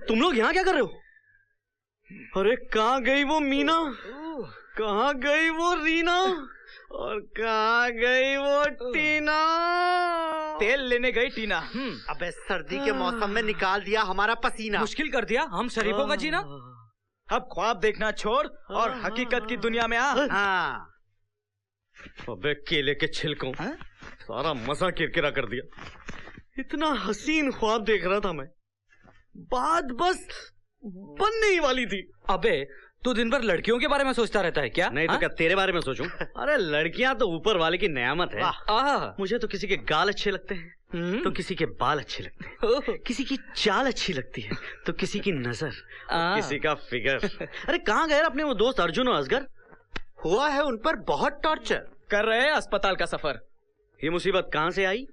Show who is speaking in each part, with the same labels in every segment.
Speaker 1: तुम लोग यहाँ क्या कर रहे हो? अरे कहाँ गई वो मीना, कहाँ गई वो रीना और कहाँ गई वो टीना?
Speaker 2: तेल लेने गई टीना।
Speaker 3: अबे सर्दी के मौसम में निकाल दिया हमारा पसीना,
Speaker 2: मुश्किल कर दिया हम शरीफों का जीना। अब ख्वाब देखना छोड़ और हकीकत की दुनिया में आ।
Speaker 1: अबे केले के छिलकों, सारा मजा किरकिरा कर दिया। इतना हसीन ख्वाब देख रहा था मैं, बात बस बनने ही वाली थी।
Speaker 2: अबे तू दिन भर लड़कियों के बारे में सोचता रहता है क्या?
Speaker 1: नहीं तो क्या तेरे बारे में सोचूं? अरे लड़कियां तो ऊपर वाले की नेमत है। मुझे तो किसी के गाल अच्छे लगते हैं तो किसी के बाल अच्छे लगते हैं, किसी की चाल अच्छी लगती है तो किसी की नजर, किसी का फिगर। अरे कहाँ गए अपने वो दोस्त अर्जुन और असगर?
Speaker 3: हुआ है उन पर बहुत टॉर्चर,
Speaker 2: कर रहे हैं अस्पताल का सफर।
Speaker 1: ये मुसीबत कहाँ से आई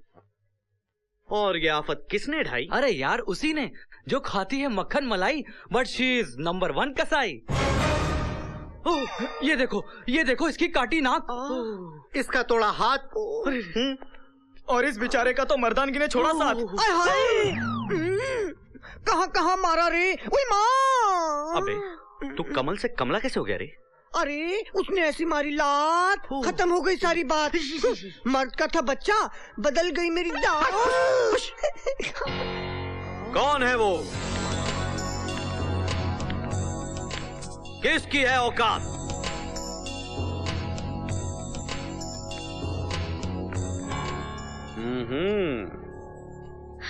Speaker 1: और ये आफत किसने ढाई?
Speaker 2: अरे यार उसी ने जो खाती है मक्खन मलाई बट शी इज नंबर 1 कसाई। ये देखो इसकी काटी नाक,
Speaker 3: इसका तोड़ा हाथ
Speaker 2: और इस बेचारे का तो मर्दानगी ने छोड़ा साथ।
Speaker 4: कहाँ मारा रे? ओए माँ!
Speaker 1: अबे तू कमल से कमला कैसे हो गया रे?
Speaker 4: अरे उसने ऐसी मारी लात, खत्म हो गई सारी बात। मर्द का था बच्चा, बदल गई मेरी दात।
Speaker 1: कौन है वो? किसकी है औकात?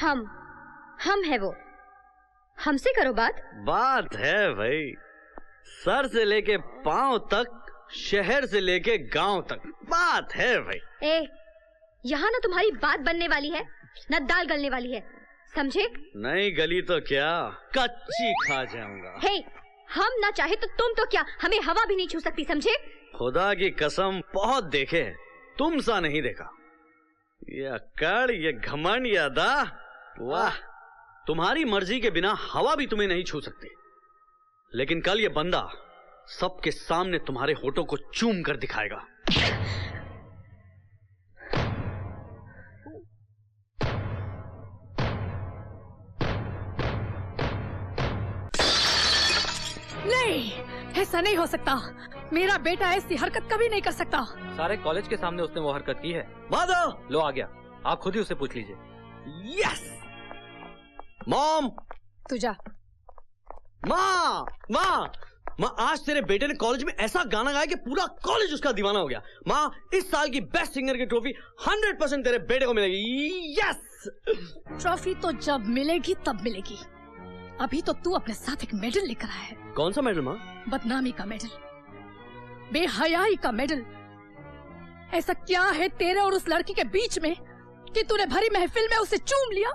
Speaker 5: हम है वो, हमसे करो बात।
Speaker 1: बात है भाई, सर से लेके पांव तक, शहर से लेके गांव तक बात है भाई।
Speaker 5: यहाँ ना तुम्हारी बात बनने वाली है ना दाल गलने वाली है, समझे?
Speaker 1: नहीं गली तो क्या कच्ची खा जाऊंगा।
Speaker 5: हम ना चाहे तो तुम तो क्या हमें हवा भी नहीं छू सकती, समझे?
Speaker 1: खुदा की कसम बहुत देखे, तुम सा नहीं देखा। ये अक्कड़, ये घमंड, ये अदा, वाह। तुम्हारी मर्जी के बिना हवा भी तुम्हें नहीं छू सकती, लेकिन कल ये बंदा सबके सामने तुम्हारे होठों को चूम कर दिखाएगा।
Speaker 6: नहीं, ऐसा नहीं हो सकता। मेरा बेटा ऐसी हरकत कभी नहीं कर सकता।
Speaker 2: सारे कॉलेज के सामने उसने वो हरकत की है। लो आ गया, आप खुद ही उसे पूछ लीजिए।
Speaker 1: Yes mom.
Speaker 6: तू जा।
Speaker 1: माँ, आज तेरे बेटे ने कॉलेज में ऐसा गाना गाया कि पूरा कॉलेज उसका दीवाना हो गया। माँ, इस साल की बेस्ट सिंगर की ट्रॉफी 100% तेरे बेटे को मिलेगी। यस।
Speaker 6: ट्रॉफी तो जब मिलेगी तब मिलेगी। अभी तो तू अपने साथ एक मेडल लेकर आया है।
Speaker 1: कौन सा मेडल माँ?
Speaker 6: बदनामी का मेडल, बेहयाई का मेडल। ऐसा क्या है तेरे और उस लड़की के बीच में कि तूने भरी महफिल में उसे चूम लिया?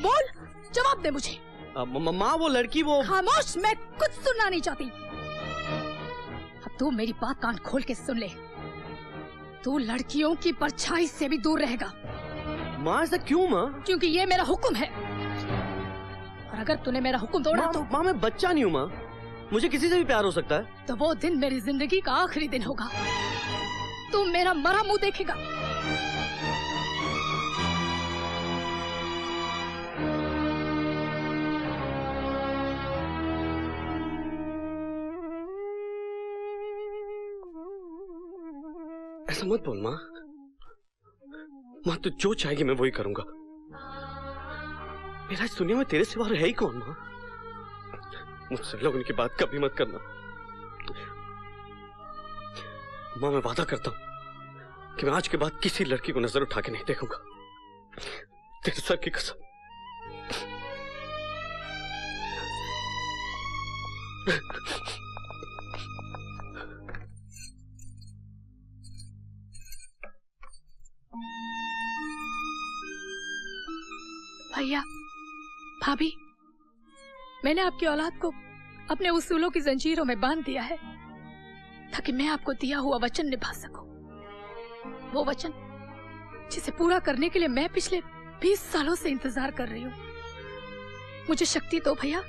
Speaker 6: बोल, जवाब दे मुझे।
Speaker 1: माँ वो लड़की वो।
Speaker 6: खामोश, मैं कुछ सुनना नहीं चाहती। अब तू मेरी बात कान खोल के सुन ले। तू लड़कियों की परछाई से भी दूर रहेगा।
Speaker 1: माँ ऐसा क्यों माँ?
Speaker 6: क्योंकि ये मेरा हुक्म है, और अगर तूने मेरा हुक्म तोड़ा तो।
Speaker 1: माँ मैं बच्चा नहीं हूँ माँ, मुझे किसी से भी प्यार हो सकता है।
Speaker 6: तो वो दिन मेरी जिंदगी का आखिरी दिन होगा। तू मेरा मरा मुंह देखेगा।
Speaker 1: ऐसा मत बोल माँ। माँ तू जो चाहेगी मैं वही करूंगा। मेरा इस दुनिया में तेरे सिवा है ही कौन माँ? मुझसे लोग उनकी बात कभी मत करना माँ। मैं वादा करता हूँ कि मैं आज के बाद किसी लड़की को नजर उठा के नहीं देखूंगा, तेरे सर की कसम।
Speaker 6: भैया, भाभी, मैंने आपकी औलाद को अपने उसूलों की जंजीरों में बांध दिया है ताकि मैं आपको दिया हुआ वचन निभा सकूं। वो वचन जिसे पूरा करने के लिए मैं पिछले 20 सालों से इंतजार कर रही हूँ। मुझे शक्ति दो भैया,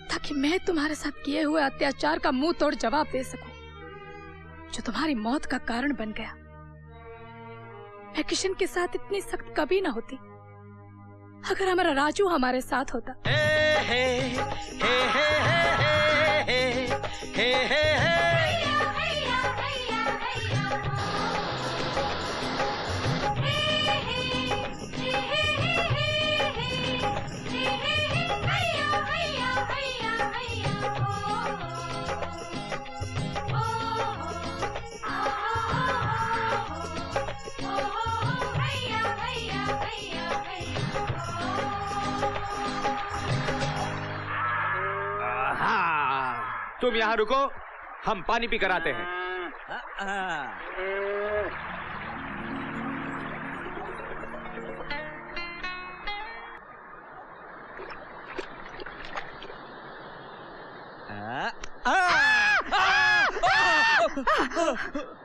Speaker 6: ताकि मैं तुम्हारे साथ किए हुए अत्याचार का मुंह तोड़ जवाब दे सकूं, जो तुम्हारी मौत का कारण बन गया। मैं किशन के साथ इतनी सख्त कभी ना होती, अगर हमारा राजू हमारे साथ होता।
Speaker 7: तुम यहाँ रुको, हम पानी पी कर आते हैं।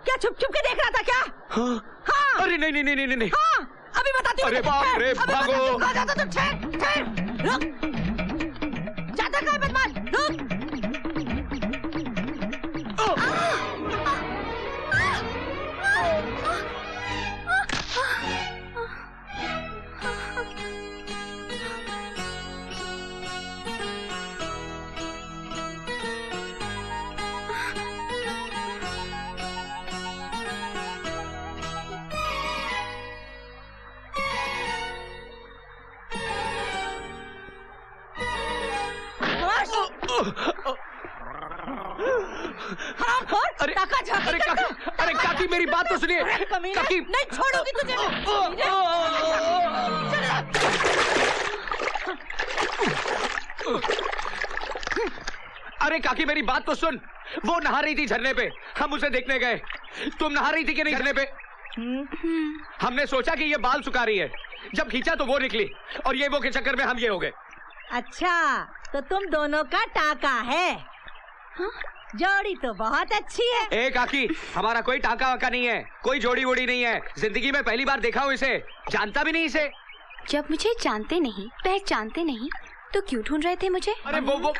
Speaker 4: क्या छुप छुप के देख रहा था क्या? हाँ।
Speaker 7: अरे नहीं नहीं नहीं नहीं नहीं।
Speaker 4: हाँ, अभी बताती हूँ।
Speaker 7: अरे बाप रे, भागो।
Speaker 4: रुक। जाता कहाँ बदमाश? रुक।
Speaker 7: अरे अरे काकी मेरी बात तो सुनिए। काकी
Speaker 4: नहीं छोड़ूंगी तुझे
Speaker 7: अरे काकी मेरी बात तो सुन। वो नहा रही थी झरने पे, हम उसे देखने गए। तुम नहा रही थी कि नहीं झरने पे? हमने सोचा कि ये बाल सुखा रही है, जब खींचा तो वो निकली और ये वो के चक्कर में हम ये हो गए।
Speaker 4: अच्छा, तो तुम दोनों का टाका है। हाँ? जोड़ी तो बहुत अच्छी है।
Speaker 7: ए काकी, हमारा कोई टाका वाका नहीं है, कोई जोड़ी वोड़ी नहीं है। जिंदगी में पहली बार देखा हूँ इसे, जानता भी नहीं इसे।
Speaker 5: जब मुझे जानते नहीं, पहचानते नहीं, तो क्यों ढूंढ रहे थे मुझे?
Speaker 7: अरे वो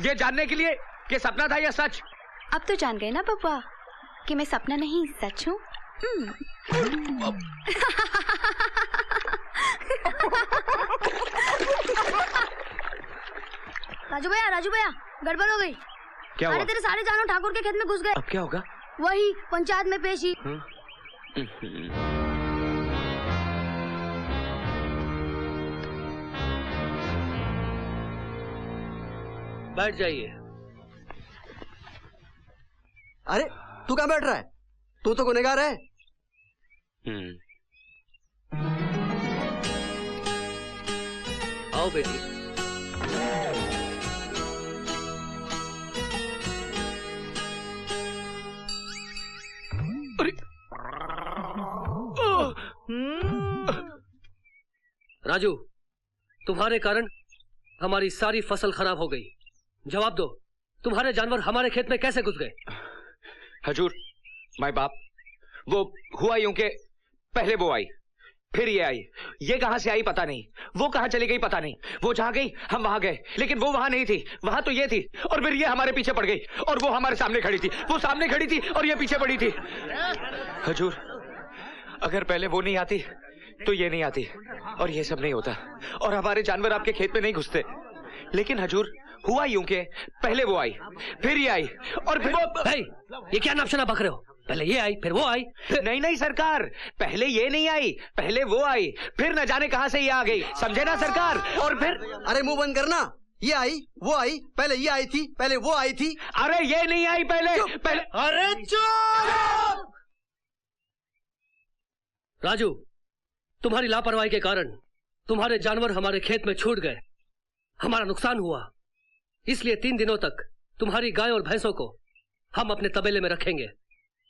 Speaker 7: ये जानने के लिए कि सपना था या सच।
Speaker 5: अब तो जान गए ना बब्बा कि मैं सपना नहीं सच हूँ। राजू भैया गड़बड़ हो गई।
Speaker 7: क्या हुआ?
Speaker 5: अरे तेरे सारे जानवर ठाकुर के खेत में घुस गए।
Speaker 7: अब क्या होगा?
Speaker 5: वही पंचायत में पेशी।
Speaker 1: बैठ जाइए।
Speaker 8: अरे तू कहाँ बैठ रहा है? तू तो गुनहगार है।
Speaker 1: आओ बेटी। राजू, तुम्हारे कारण हमारी सारी फसल खराब हो गई। जवाब दो, तुम्हारे जानवर हमारे खेत में कैसे घुस गए?
Speaker 7: हजूर, माय बाप, वो हुआ यूं के पहले वो आई, फिर ये आई। ये कहां से आई पता नहीं, वो कहां चली गई पता नहीं। वो जहां गई हम वहां गए, लेकिन वो वहां नहीं थी, वहां तो ये थी। और फिर ये हमारे पीछे पड़ गई और वो हमारे सामने खड़ी थी। वो सामने खड़ी थी और ये पीछे पड़ी थी। हजूर, अगर पहले वो नहीं आती तो ये नहीं आती और ये सब नहीं होता और हमारे जानवर आपके खेत में नहीं घुसते। लेकिन हजूर, हुआ यूं के पहले वो आई, फिर ये आई और फिर वो।
Speaker 1: ये क्या नापशना बक रहे हो? पहले ये आई, फिर वो आई।
Speaker 7: नहीं सरकार, पहले ये नहीं आई, पहले वो आई, फिर न जाने कहां से ये आ गई। समझे ना सरकार? और फिर।
Speaker 8: अरे मुंह बंद करना। ये आई, वो आई, पहले ये आई थी, पहले वो आई थी।
Speaker 7: अरे ये नहीं आई पहले।
Speaker 8: अरे चुप!
Speaker 1: राजू, तुम्हारी लापरवाही के कारण तुम्हारे जानवर हमारे खेत में छूट गए, हमारा नुकसान हुआ। इसलिए 3 दिनों तक तुम्हारी गाय और भैंसों को हम अपने तबेले में रखेंगे।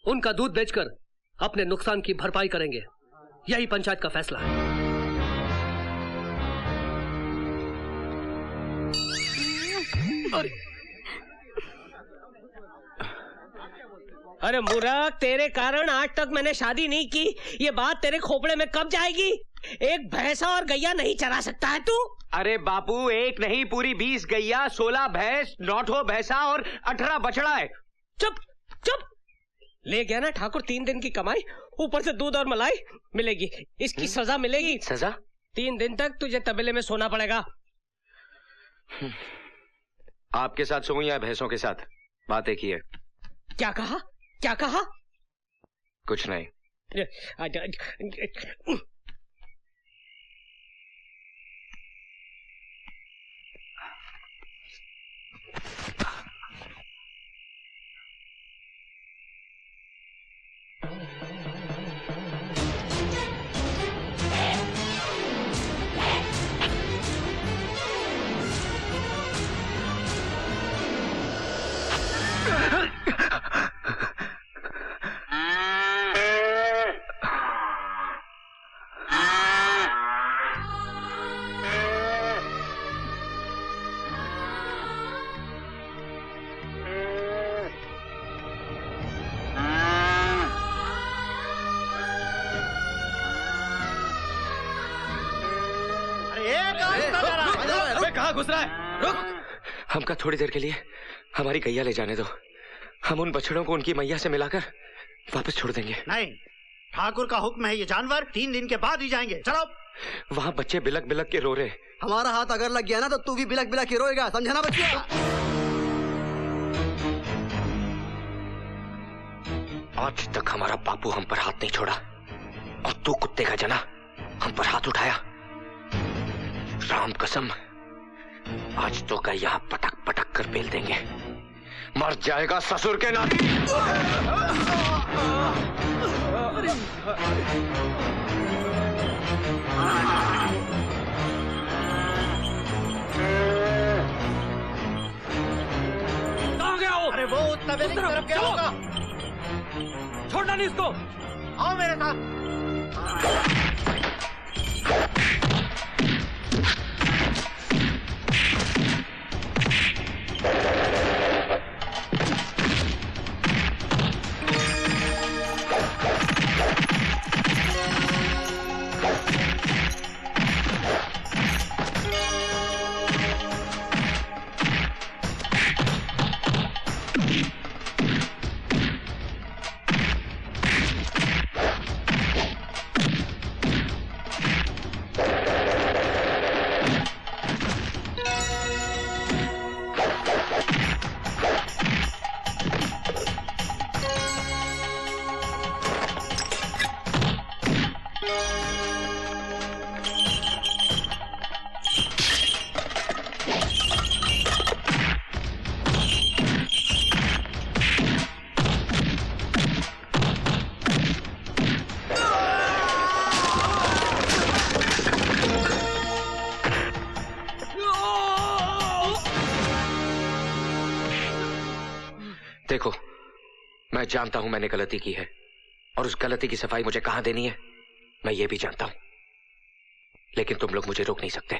Speaker 1: उनका दूध बेचकर अपने नुकसान की भरपाई करेंगे। यही पंचायत का फैसला है।
Speaker 9: अरे मूर्ख, तेरे कारण आज तक मैंने शादी नहीं की। ये बात तेरे खोपड़े में कब जाएगी? एक भैंसा और गैया नहीं चरा सकता है तू?
Speaker 7: अरे बापू, एक नहीं पूरी 20 गैया, 16 भैंस, 9 भैंसा और 18 बछड़ा है।
Speaker 9: चुप चुप। ले गया ना ठाकुर 3 दिन की कमाई, ऊपर से दूध और मलाई मिलेगी। इसकी सजा मिलेगी।
Speaker 7: सजा?
Speaker 9: 3 दिन तक तुझे तबेले में सोना पड़ेगा।
Speaker 7: आपके साथ सोऊं या भैंसों के साथ? बात एक ही है।
Speaker 9: क्या कहा? क्या कहा?
Speaker 7: कुछ नहीं।
Speaker 2: कहाँ घुस रहा है? रुक!
Speaker 7: हमका थोड़ी देर के लिए हमारी गैया ले जाने दो। हम उन बछड़ों को उनकी मैया से मिलाकर वापस छोड़ देंगे।
Speaker 3: नहीं, ठाकुर का हुक्म है, ये जानवर 3 दिन के बाद ही जाएंगे। चलो।
Speaker 7: वहाँ बच्चे बिलक बिलक के रो रहे।
Speaker 8: हमारा हाथ अगर लग गया ना तो तू भी बिलक बिलक के रोएगा, समझा ना बच्चिया?
Speaker 7: आज तक हमारा बापू हम पर हाथ नहीं छोड़ा और तू कुत्ते का जना हम पर हाथ उठाया। राम कसम, आज तो का यहाँ पटक पटक कर बेल देंगे। मर जाएगा ससुर के नाती।
Speaker 2: कहाँ गया हो?
Speaker 3: अरे वो तबेले की तरफ गया होगा।
Speaker 2: छोड़ना नहीं इसको।
Speaker 3: आओ मेरे साथ।
Speaker 7: देखो, मैं जानता हूं मैंने गलती की है और उस गलती की सफाई मुझे कहां देनी है मैं ये भी जानता हूं, लेकिन तुम लोग मुझे रोक नहीं सकते।